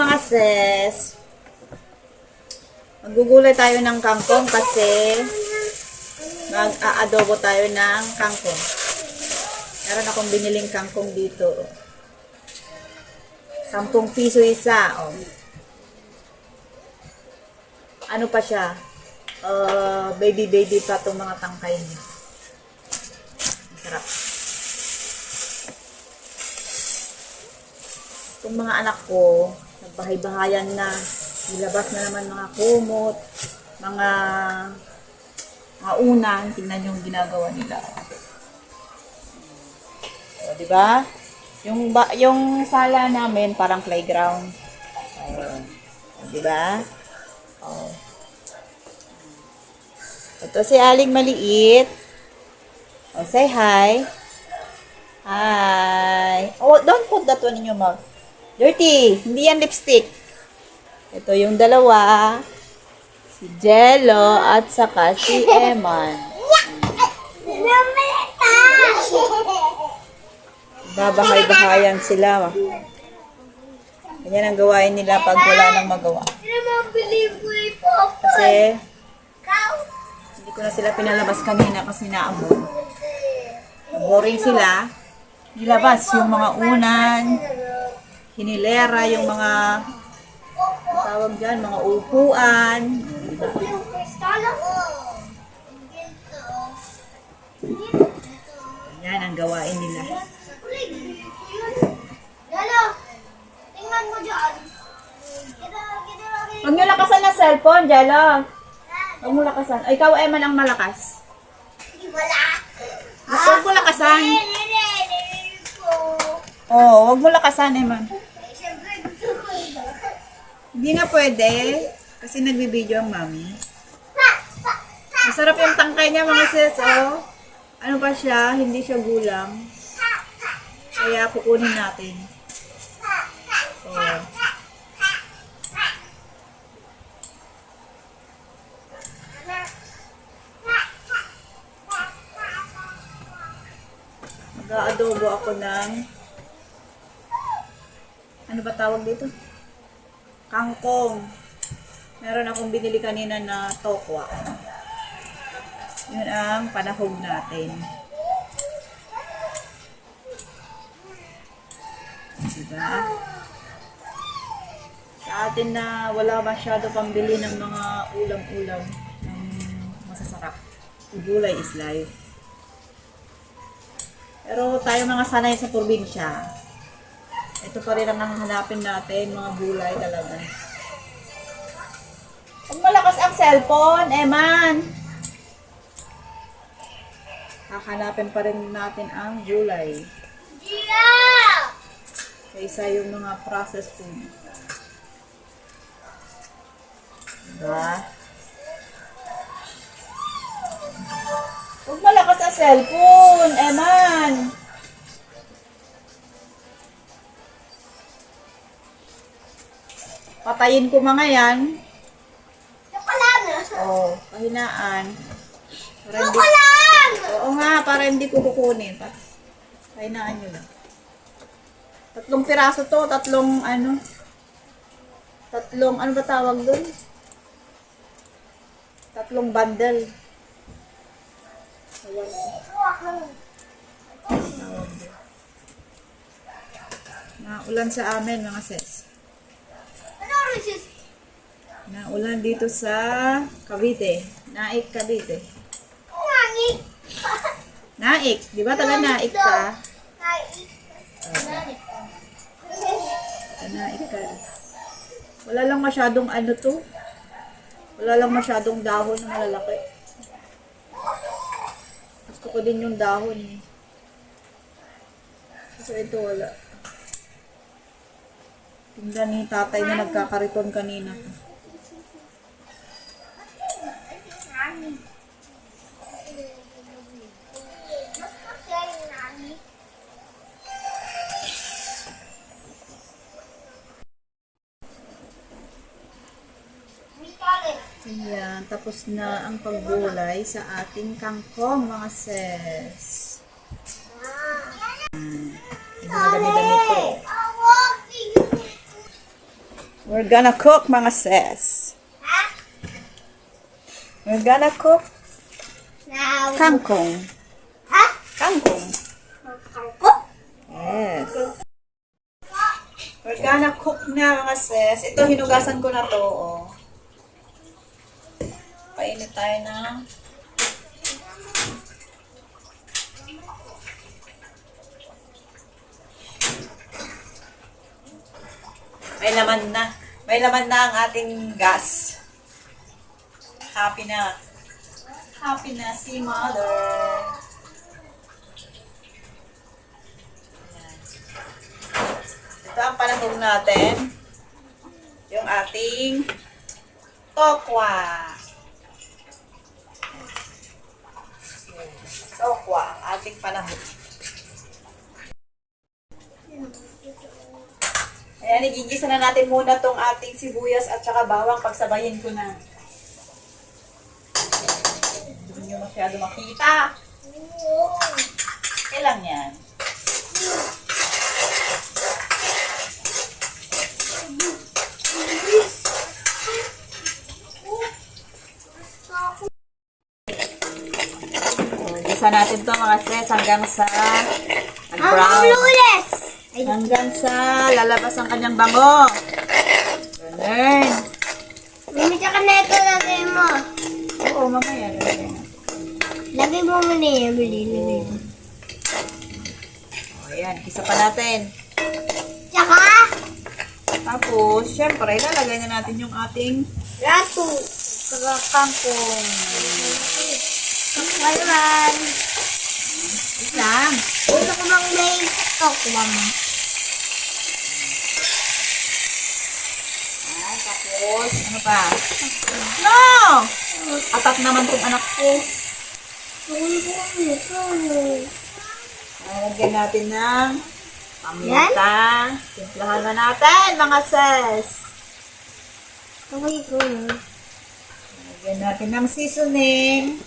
mga sis. Maggugulay tayo ng kangkong kasi mag-aadobo tayo ng kangkong. Meron akong biniling kangkong dito. 10 piso isa. Oh. Ano pa siya? Baby pa itong mga tangkay niya. Masarap. Itong mga anak ko, nagbahay-bahayan na. Nilabas na naman mga kumot, mga unan. Tingnan yung ginagawa nila. O, diba? Yung sala namin parang playground. Diba? Oh. Ito si Aling maliit. Oh, say hi. Hi. Oh, don't put that one in your mouth. Dirty. Hindi yan lipstick. Ito yung dalawa. Si Jello at saka si Eman. Babahay-bahayan sila. Ganyan ang gawain nila pag wala nang magawa. Kasi hindi ko na sila pinalabas kanina kasi naabot. Boring sila. Nilabas yung mga unan, hinilera yung mga tawag dyan, mga upuan. Yan ang gawain nila. Huwag nyo lakasan na cellphone, Jello. Huwag mo lakasan. Ay, ikaw, Eman, ang malakas. Huwag mo lakasan. Oh, huwag mo lakasan, Eman. Hindi na pwede. Kasi nagbibideo ang mami. Masarap yung tangkay niya, mga sis, oh. Ano pa siya? Hindi siya gulang. Kaya kukunin natin. Oh. Mag-aadobo ako ng ano ba tawag dito? Kangkong. Meron akong binili kanina na tokwa. Yun ang panahog natin. Diba? Sa atin na wala masyado pambili ng mga ulam-ulam ng masasarap. Gulay is life. Pero tayo mga sanay sa probinsya, ito pa rin ang hahanapin natin, mga gulay talaga. Kung malakas ang cellphone, Eman, hahanapin pa rin natin ang gulay. Kaysa yung mga processed food. Diba? Huwag malakas ang cellphone, Eman. Patayin ko mga yan. Oh, pahinaan. Para hindi, oo nga, para hindi ko kukunin. Pahinaan nyo lang. 3 piraso to, 3 ano ba tawag dun? 3 bundle. Naulan sa amin, mga sis. Naulan dito sa Cavite. Naik, Cavite. Naik. Di ba taga Naik ka? Naik ka. Wala lang masyadong ano to. Wala lang masyadong dahon na malalaki. Gusto ko din yung dahon eh. So ito wala. Tingnan ni tatay na nagkakariton kanina. Ayan, tapos na ang paggulay sa ating kangkong, mga sis. Hindi na dami-dami ito. We're gonna cook, mga sis. We're gonna cook kangkong. Kangkong. Yes. We're gonna cook na, mga sis. Ito, hinugasan ko na to. Oh. Painit tayo na. May laman na. May laman na ang ating gas. Happy na. Happy na si mother. Ayan. Ito ang palahog natin. Yung ating tokwa. Tokwa, ang ating palahog. Ayan, igigisa na natin muna tong ating sibuyas at saka bawang. Pagsabayin ko na. Hindi nyo masyado makita. Kailan yan? Igisa natin to, mga sis, hanggang sa brown. Hanggang sa lalabas ang kanyang bango. Ganun. Mami, tsaka na ito lagay mo. Oo, mamaya. Lagay mo muna yan. Lagay mo. O, ayan. Kisa pa natin. Tsaka? Tapos, syempre, lalagay na natin yung ating Rato. kangkong. Kailan? Isang. Gusto ko bang may tokwam? Ayan, tapos, ano pa? No! Atat naman tong anak ko. Lalagyan natin ng paminta. Timplahan na natin, mga sis. Okay ko na. Lalagyan natin ng seasoning.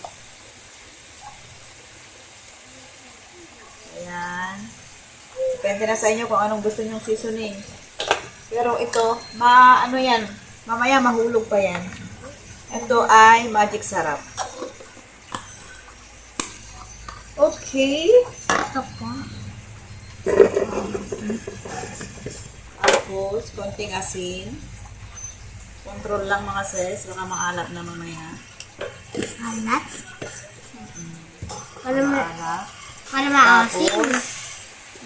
Ayan. Depende na sa inyo kung anong gusto nyong seasoning. Pero ito, ano yan, mamaya mahulog pa yan. Ito ay magic sarap. Okay. Tapos, konting asin. Control lang, mga sis, baka maalat na mamaya. Alat? Maalat. Para maasin. Tapos,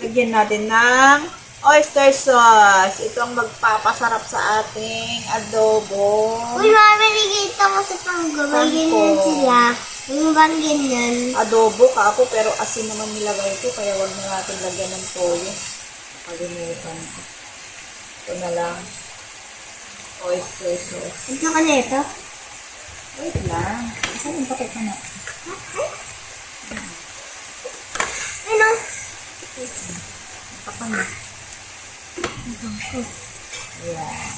lagyan natin ng oyster sauce. Ito ang magpapasarap sa ating adobo. Uy, mami, nakikita ko sa panggabay. Ganyan sila. Yung bang ganyan. Adobo ka ako, pero asin naman nilagay ko, kaya wag na natin lagyan ng toyo. Nakalimutan ko. Ito na lang. Oyster sauce. Ito ka na ito? Wait lang. Saan yung paket na? Ano? Kapan na. Ayan.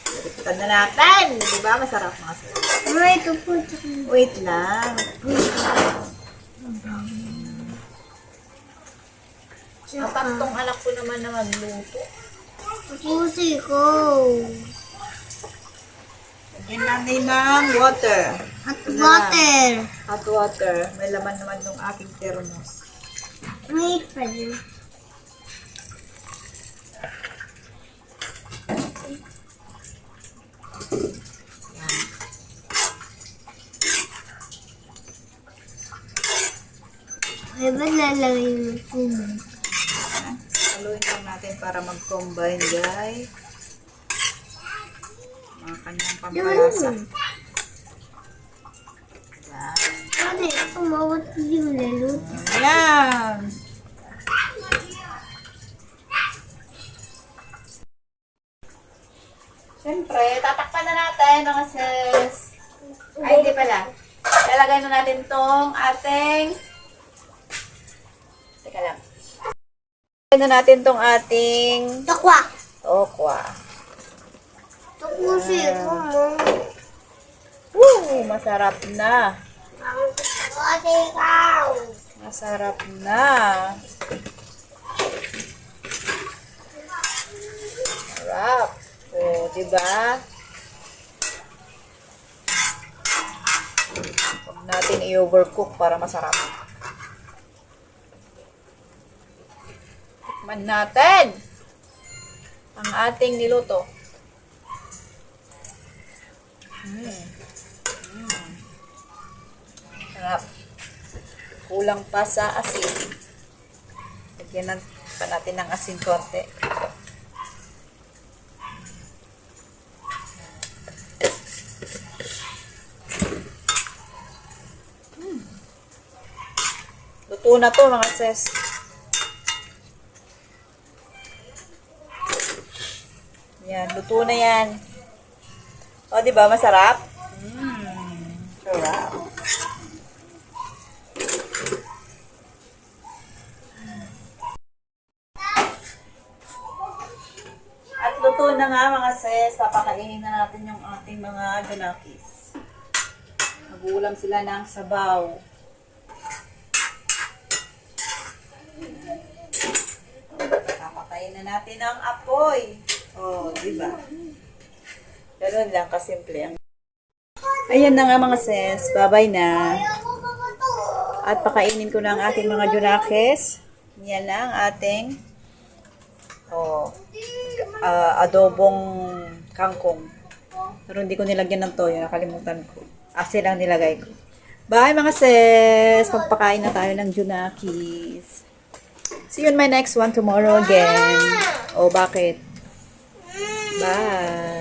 Baliktad na natin. Diba? Masarap, mga sis. Ano ito po? Wait lang. Ang tatlong anak ko naman na magluto. Pusi ko. Lagyan natin ng water. Hot water. Hot water. May laman naman ng aking thermos. Wait pa din. Ay, ba't lalagay mo tubig? Haluin lang natin para mag-combine, guys. Mga kanyang pampalasa. Yan. Ano, tumawat yung lalo. Ayan. Siyempre, tatakpan na natin, mga sis. Ay, hindi pala. Lalagay na natin tong ating... Teka lang. Lalagay na natin tong ating Takwa. okwa. Pusi ko mo. Woo! Masarap na. Ate ikaw. Masarap na. Sarap. O, diba? Huwag natin i-overcook para masarap. Tikman natin ang ating niluto. Sarap. Kulang pa sa asin. Lagyan pa natin ng asin konti. Luto na to mga sis. Yan, luto na yan. O, di ba masarap? Sarap. At luto na nga mga sis. Papakainin na natin yung ating mga ganakis. Magulam sila ng sabaw. Papakain na natin ang apoy. Oh, di ba? Ganun lang kasimple. Ayan na nga mga sis. Bye-bye na. At pakainin ko na ang ating mga junakis. Yan na ang ating adobong kangkong. Pero hindi ko nilagyan ng toyo. Nakalimutan ko. Asin lang nilagay ko. Bye mga sis. Pagpakain na tayo ng junakis. See you in my next one tomorrow again. Oh, bakit? Bye.